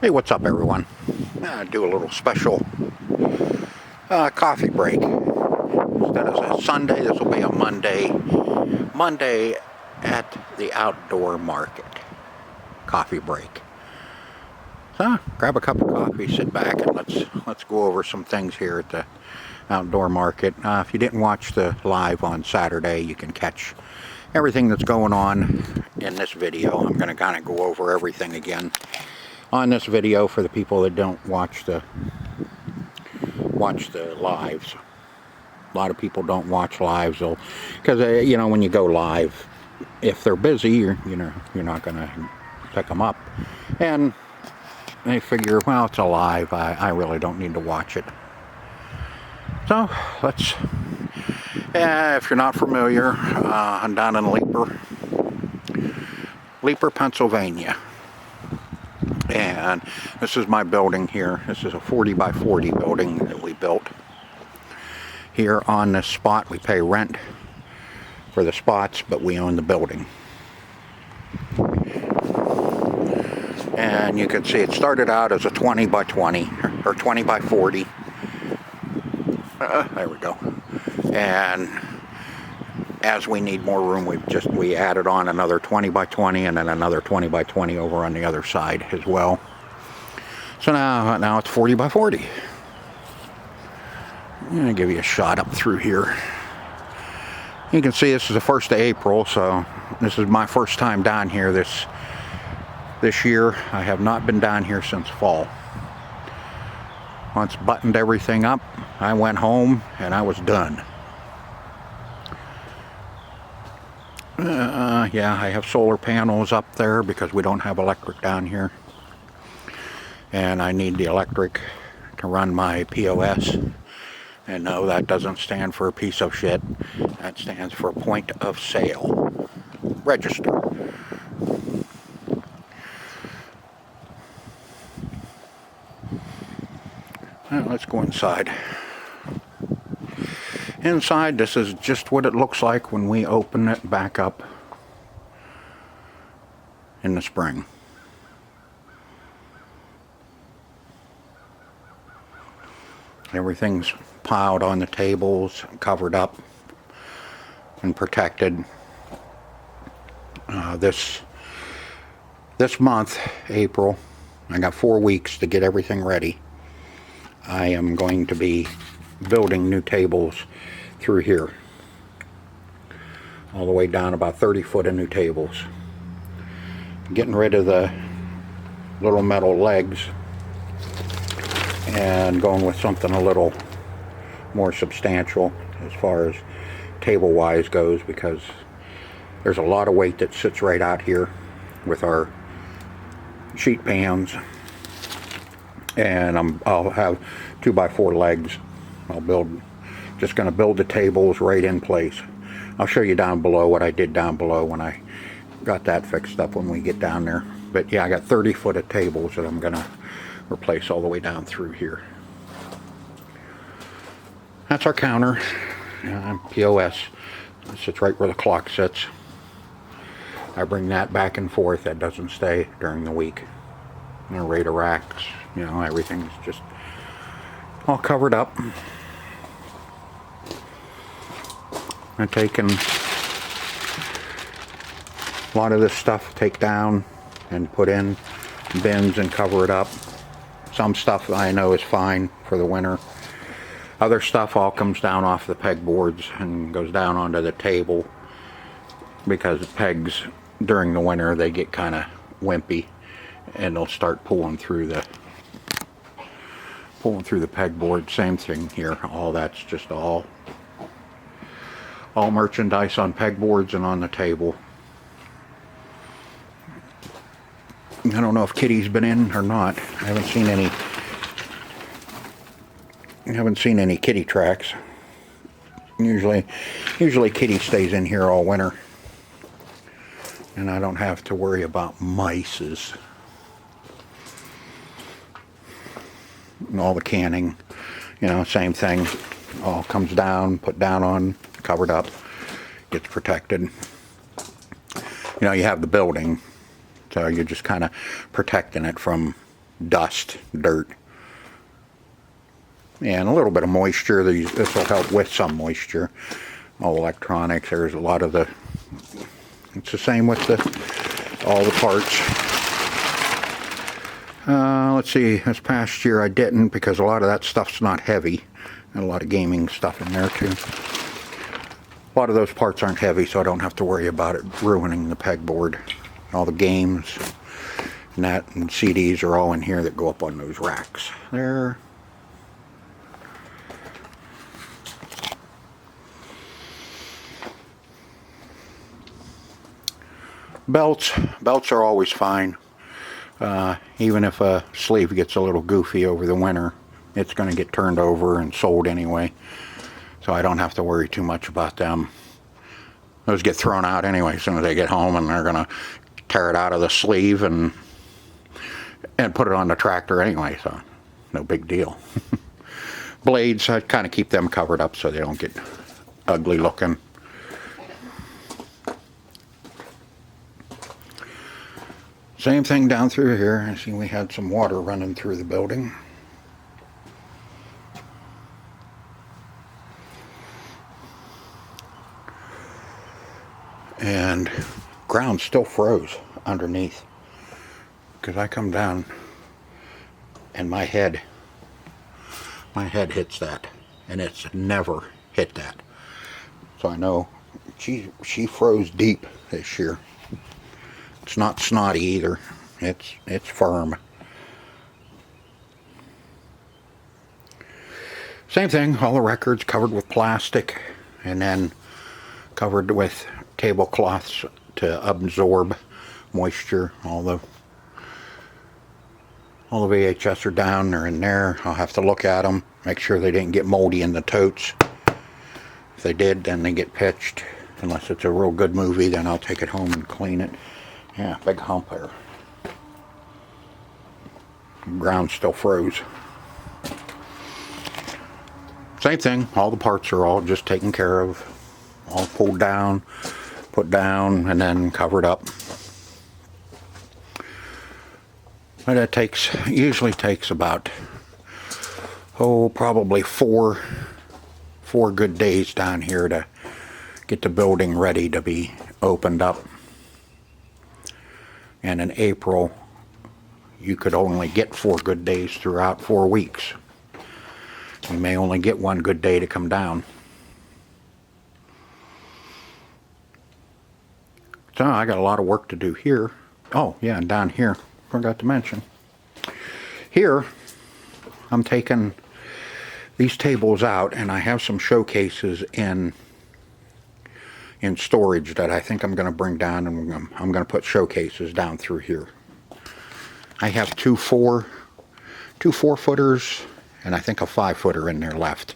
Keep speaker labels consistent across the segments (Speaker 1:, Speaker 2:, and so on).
Speaker 1: Hey, what's up, everyone? Do a little special coffee break. Instead of a Sunday, this will be a Monday. Monday at the outdoor market. Coffee break. So, grab a cup of coffee, sit back, and let's go over some things here at the outdoor market. If you didn't watch the live on Saturday, you can catch everything that's going on in this video. I'm going to kind of go over everything again on this video for the people that don't watch the lives. A lot of people don't watch lives, because you know, when you go live, if they're busy, you're not gonna pick them up, and they figure, well, it's a live, I really don't need to watch it. So let's, if you're not familiar, I'm down in Leeper, Pennsylvania. And this is my building here. This is a 40 by 40 building that we built here on this spot. We pay rent for the spots, but we own the building. And you can see it started out as a 20 by 20 or 20 by 40. There we go. And as we need more room, we added on another 20 by 20 and then another 20 by 20 over on the other side as well. So now it's 40 by 40. I'm going to give you a shot up through here. You can see this is the 1st of April, so this is my first time down here this year. I have not been down here since fall. Once buttoned everything up, I went home and I was done. Yeah, I have solar panels up there because we don't have electric down here. And I need the electric to run my POS. And no, that doesn't stand for a piece of shit. That stands for point of sale. Register. Well, let's go inside. Inside, this is just what it looks like when we open it back up in the spring. Everything's piled on the tables, covered up and protected. This month, April, I got 4 weeks to get everything ready. I am going to be building new tables through here, all the way down about 30 foot of new tables. Getting rid of the little metal legs and going with something a little more substantial as far as table wise goes, because there's a lot of weight that sits right out here with our sheet pans. And I'll have 2x4 legs. Just going to build the tables right in place. I'll show you down below what I did down below when I got that fixed up when we get down there. But yeah, I got 30 foot of tables that I'm going to replace all the way down through here. That's our counter. POS. It sits right where the clock sits. I bring that back and forth. That doesn't stay during the week. Radar racks, everything's just all covered up. I've taken a lot of this stuff, take down and put in bins and cover it up. Some stuff I know is fine for the winter. Other stuff all comes down off the pegboards and goes down onto the table, because the pegs during the winter, they get kind of wimpy and they'll start pulling through the pegboard. Same thing here. All that's just all merchandise on pegboards and on the table. I don't know if Kitty's been in or not. I haven't seen any kitty tracks. Usually Kitty stays in here all winter, and I don't have to worry about mice. And all the canning, same thing. All comes down, put down on, covered up, gets protected. You have the building, so you're just kind of protecting it from dust, dirt, and a little bit of moisture. This will help with some moisture. All electronics, there's a lot of it's the same with all the parts. Let's see, this past year I didn't, because a lot of that stuff's not heavy, and a lot of gaming stuff in there too. A lot of those parts aren't heavy, so I don't have to worry about it ruining the pegboard. All the games and CDs are all in here that go up on those racks there. Belts are always fine. Even if a sleeve gets a little goofy over the winter, it's going to get turned over and sold anyway, so I don't have to worry too much about them. Those get thrown out anyway as soon as they get home, and they're going to tear it out of the sleeve and put it on the tractor anyway, so no big deal. Blades, I kind of keep them covered up so they don't get ugly looking. Same thing down through here. I see we had some water running through the building. And ground still froze underneath, because I come down and my head hits that, and it's never hit that. So I know she froze deep this year. It's not snotty either. It's firm. Same thing, all the records covered with plastic and then covered with tablecloths to absorb moisture. All the VHS are down, they're in there. I'll have to look at them, make sure they didn't get moldy in the totes. If they did, then they get pitched. Unless it's a real good movie, then I'll take it home and clean it. Yeah, big hump there. Ground still froze. Same thing, all the parts are all just taken care of. All pulled down, put down, and then covered up. But it usually takes about, probably four good days down here to get the building ready to be opened up. And in April, you could only get 4 good days throughout 4 weeks. You may only get 1 good day to come down. So I got a lot of work to do here. Oh yeah, and down here, forgot to mention. Here, I'm taking these tables out, and I have some showcases in storage that I think I'm going to bring down, and I'm going to put showcases down through here. I have two 4-footers and I think a 5-footer in there left.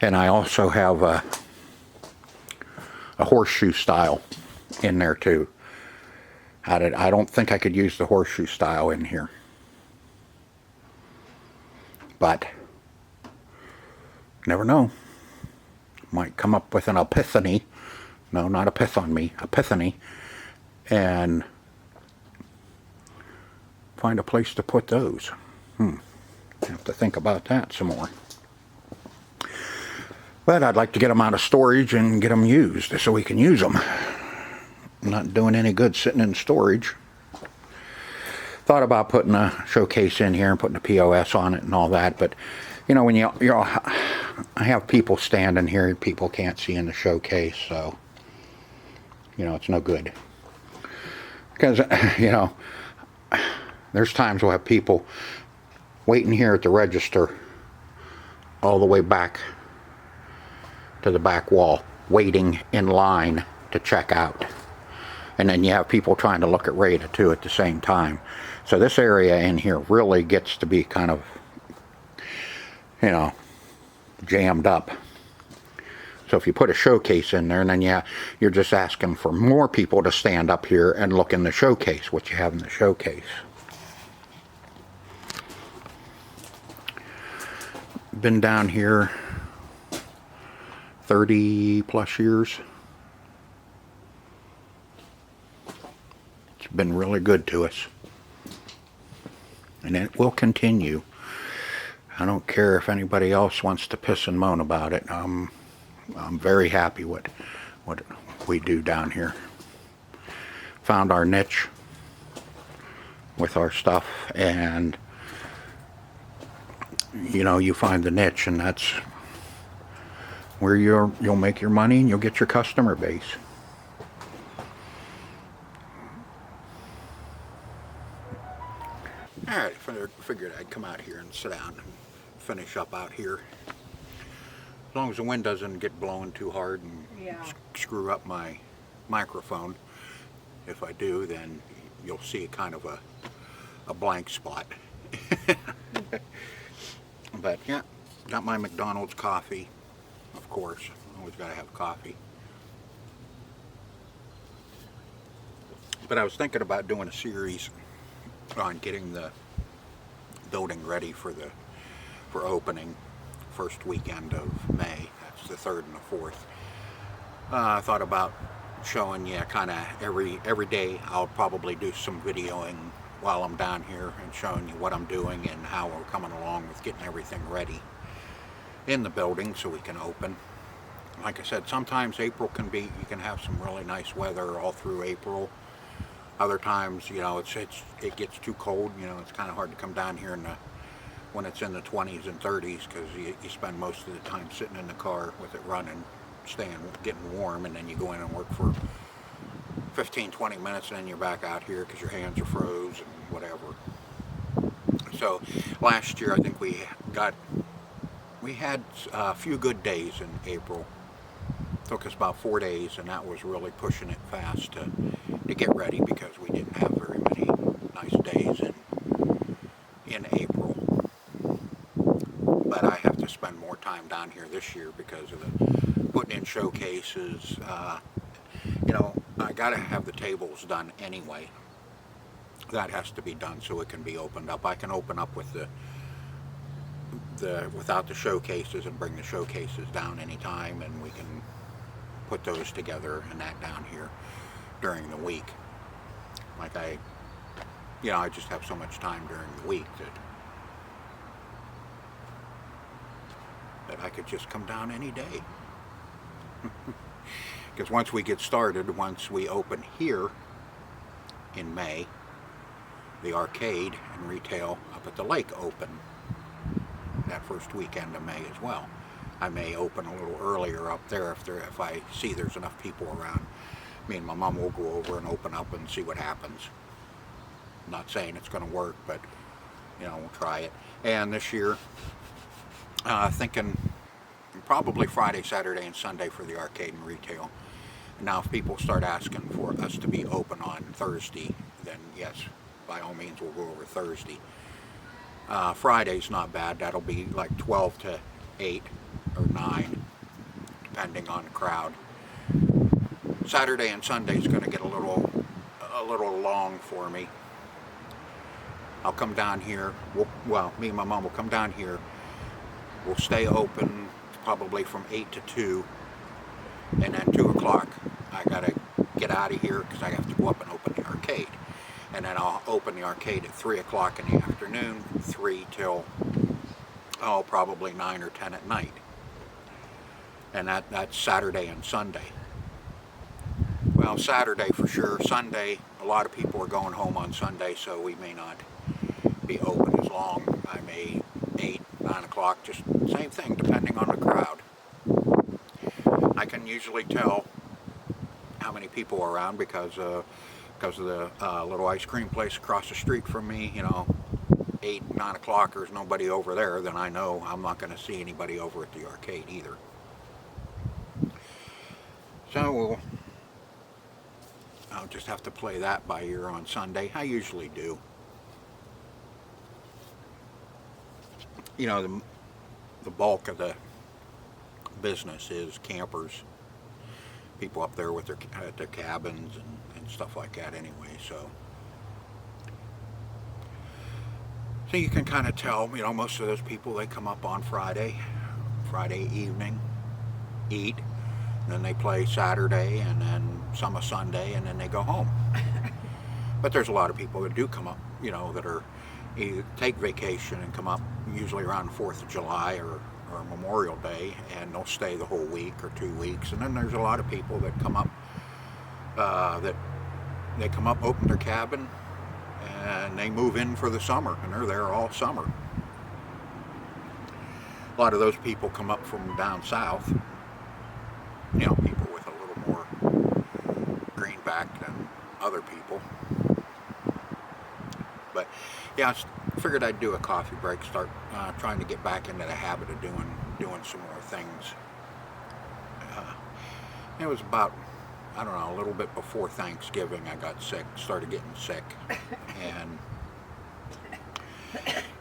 Speaker 1: And I also have a horseshoe style in there too. I don't think I could use the horseshoe style in here, but never know. Might come up with an epiphany. No, not epiphany, and find a place to put those. Have to think about that some more. But I'd like to get them out of storage and get them used so we can use them. Not doing any good sitting in storage. Thought about putting a showcase in here and putting a POS on it and all that, but you know, when I have people standing here, people can't see in the showcase, so you know, it's no good. Because, you know, there's times we'll have people waiting here at the register all the way back to the back wall, waiting in line to check out. And then you have people trying to look at Rada too at the same time. So this area in here really gets to be kind of, you know, jammed up. So if you put a showcase in there, and then you're just asking for more people to stand up here and look in the showcase, what you have in the showcase. Been down here 30 plus years. It's been really good to us. and it will continue. I don't care if anybody else wants to piss and moan about it. I'm very happy with what we do down here. Found our niche with our stuff, and you know, you find the niche, and that's where you'll make your money and you'll get your customer base. Alright, I figured I'd come out here and sit down and finish up out here. As long as the wind doesn't get blowing too hard and screw up my microphone. If I do, then you'll see kind of a blank spot. But yeah, got my McDonald's coffee, of course. Always gotta have coffee. But I was thinking about doing a series on getting the building ready for opening first weekend of May. That's the 3rd and the 4th. I thought about showing you kind of every day. I'll probably do some videoing while I'm down here and showing you what I'm doing and how we're coming along with getting everything ready in the building so we can open. Like I said, sometimes April can be, you can have some really nice weather all through April. Other times, you know, it gets too cold. You know, it's kind of hard to come down here when it's in the 20s and 30s, because you spend most of the time sitting in the car with it running, getting warm, and then you go in and work for 15-20 minutes, and then you're back out here because your hands are froze and whatever. So last year I think we had a few good days in April. Took us about 4 days, and that was really pushing it fast to get ready, because we didn't have very many nice days in April. But I have to spend more time down here this year because of the putting in showcases. You know, I gotta have the tables done anyway. That has to be done so it can be opened up. I can open up with without the showcases and bring the showcases down anytime, and we can put those together and that down here during the week. Like I just have so much time during the week that I could just come down any day. Because once we get started, once we open here in May, the arcade and retail up at the lake open that first weekend of May as well. I may open a little earlier up there if I see there's enough people around. Me and my mom will go over and open up and see what happens. I'm not saying it's going to work, but you know, we'll try it. And this year, thinking probably Friday, Saturday, and Sunday for the arcade and retail. Now, if people start asking for us to be open on Thursday, then yes, by all means, we'll go over Thursday. Friday's not bad. That'll be like 12 to 8 or 9, depending on the crowd. Saturday and Sunday's going to get a little long for me. I'll come down here. Me and my mom will come down here. We'll stay open probably from 8 to 2, and then 2 o'clock I gotta get out of here because I have to go up and open the arcade. And then I'll open the arcade at 3 o'clock in the afternoon, 3 till probably 9 or 10 at night. And that's Saturday and Sunday. Well, Saturday for sure. Sunday, a lot of people are going home on Sunday, so we may not be open as long. I may 8, 9 o'clock, just same thing, depending on the crowd. I can usually tell how many people are around because of the little ice cream place across the street from me. You know, 8, 9 o'clock, there's nobody over there, then I know I'm not going to see anybody over at the arcade either. So I'll just have to play that by ear on Sunday. I usually do. You know, the bulk of the business is campers. People up there with their cabins and stuff like that anyway, so you can kind of tell, you know, most of those people, they come up on Friday evening, eat, and then they play Saturday, and then some a Sunday, and then they go home. But there's a lot of people that do come up, you know, that are either take vacation and come up usually around 4th of July or Memorial Day, and they'll stay the whole week or 2 weeks. And then there's a lot of people that come up, open their cabin, and they move in for the summer, and they're there all summer. A lot of those people come up from down south, you know, people with a little more greenback than other people. But yeah, I figured I'd do a coffee break, start trying to get back into the habit of doing some more things. It was about, I don't know, a little bit before Thanksgiving I got sick, started getting sick, and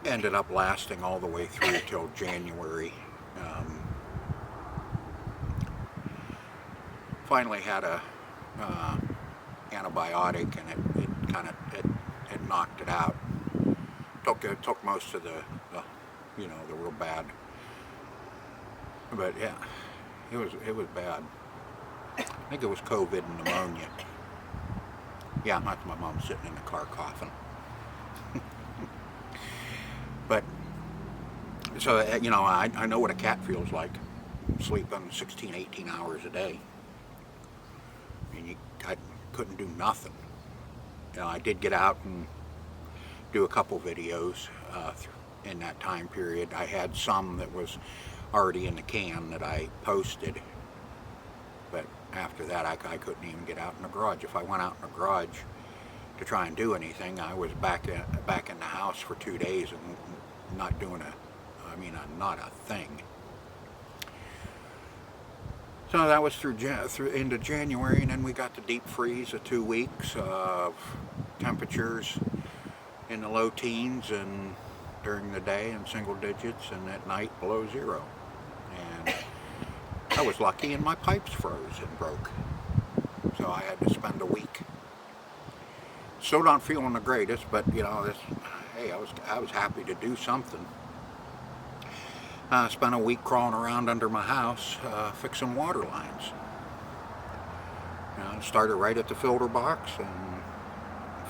Speaker 1: ended up lasting all the way through till January. Finally had a antibiotic, and it kind of it knocked it out. Took most of the you know, the real bad. But yeah, it was bad. I think it was COVID and pneumonia. Yeah, that's my mom sitting in the car coughing. But so, you know, I know what a cat feels like, sleeping 16, 18 hours a day. And I couldn't do nothing. You know, I did get out and do a couple videos in that time period. I had some that was already in the can that I posted, but after that I couldn't even get out in the garage. If I went out in the garage to try and do anything, I was back in the house for 2 days and not doing not a thing. So that was through into January, and then we got the deep freeze of 2 weeks of temperatures in the low teens, and during the day in single digits, and at night below zero. And I was lucky, and my pipes froze and broke, so I had to spend a week. Still not feeling the greatest, but you know, hey, I was happy to do something. I spent a week crawling around under my house fixing water lines. You know, started right at the filter box and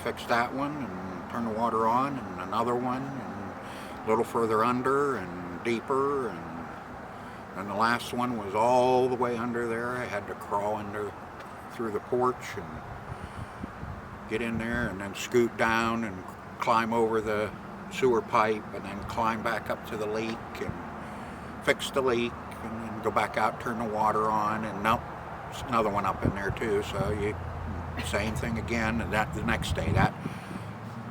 Speaker 1: fixed that one, and turned the water on, and another one, and a little further under and deeper, and the last one was all the way under there. I had to crawl through the porch and get in there, and then scoot down and climb over the sewer pipe, and then climb back up to the leak and fix the leak, and then go back out, turn the water on, and nope, there's another one up in there too. So same thing again, and that the next day.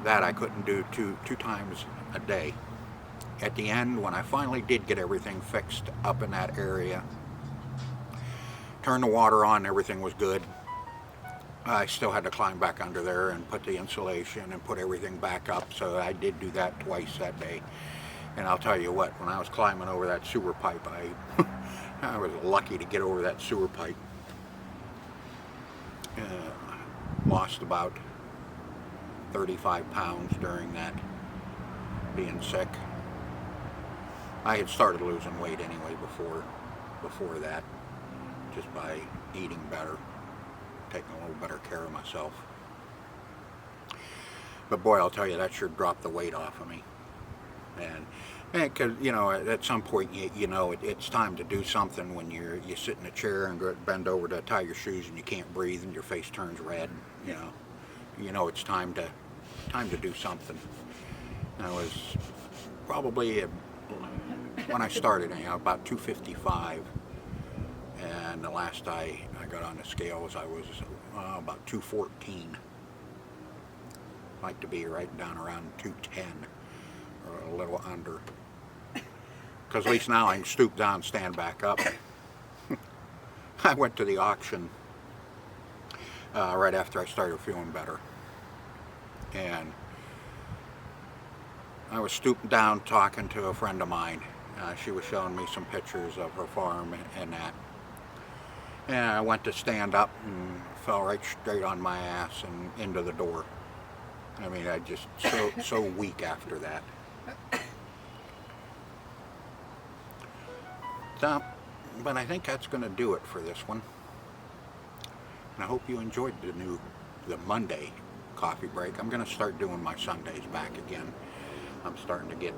Speaker 1: That I couldn't do two times a day. At the end, when I finally did get everything fixed up in that area, turned the water on, everything was good. I still had to climb back under there and put the insulation and put everything back up, so I did do that twice that day. And I'll tell you what, when I was climbing over that sewer pipe, I was lucky to get over that sewer pipe. Lost about 35 pounds during that, being sick. I had started losing weight anyway before that, just by eating better, taking a little better care of myself. But boy, I'll tell you, that sure dropped the weight off of me. And because, you know, at some point, you know, it's time to do something when you sit in a chair and bend over to tie your shoes and you can't breathe and your face turns red. You know it's time to do something. And I was probably when I started, you know, about 255, and the last I got on the scales, I was about 214. I like to be right down around 210. Or a little under, because at least now I can stoop down, stand back up. I went to the auction right after I started feeling better, and I was stooping down talking to a friend of mine. She was showing me some pictures of her farm and that, and I went to stand up and fell right straight on my ass and into the door. I mean, I just so weak after that. So, but I think that's going to do it for this one. And I hope you enjoyed the Monday coffee break. I'm going to start doing my Sundays back again. I'm starting to get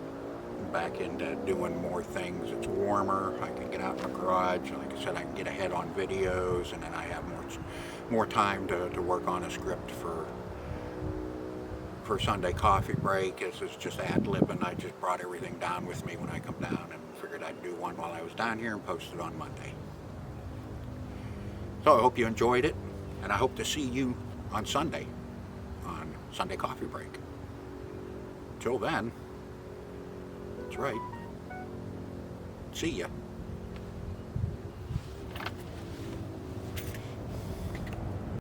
Speaker 1: back into doing more things. It's warmer. I can get out in the garage. Like I said, I can get ahead on videos, and then I have more time to work on a script for Sunday coffee break. It's just ad-libbing. I just brought everything down with me when I come down and figured I'd do one while I was down here and post it on Monday. So I hope you enjoyed it, and I hope to see you on Sunday, on Sunday coffee break. Till then, that's right. See ya.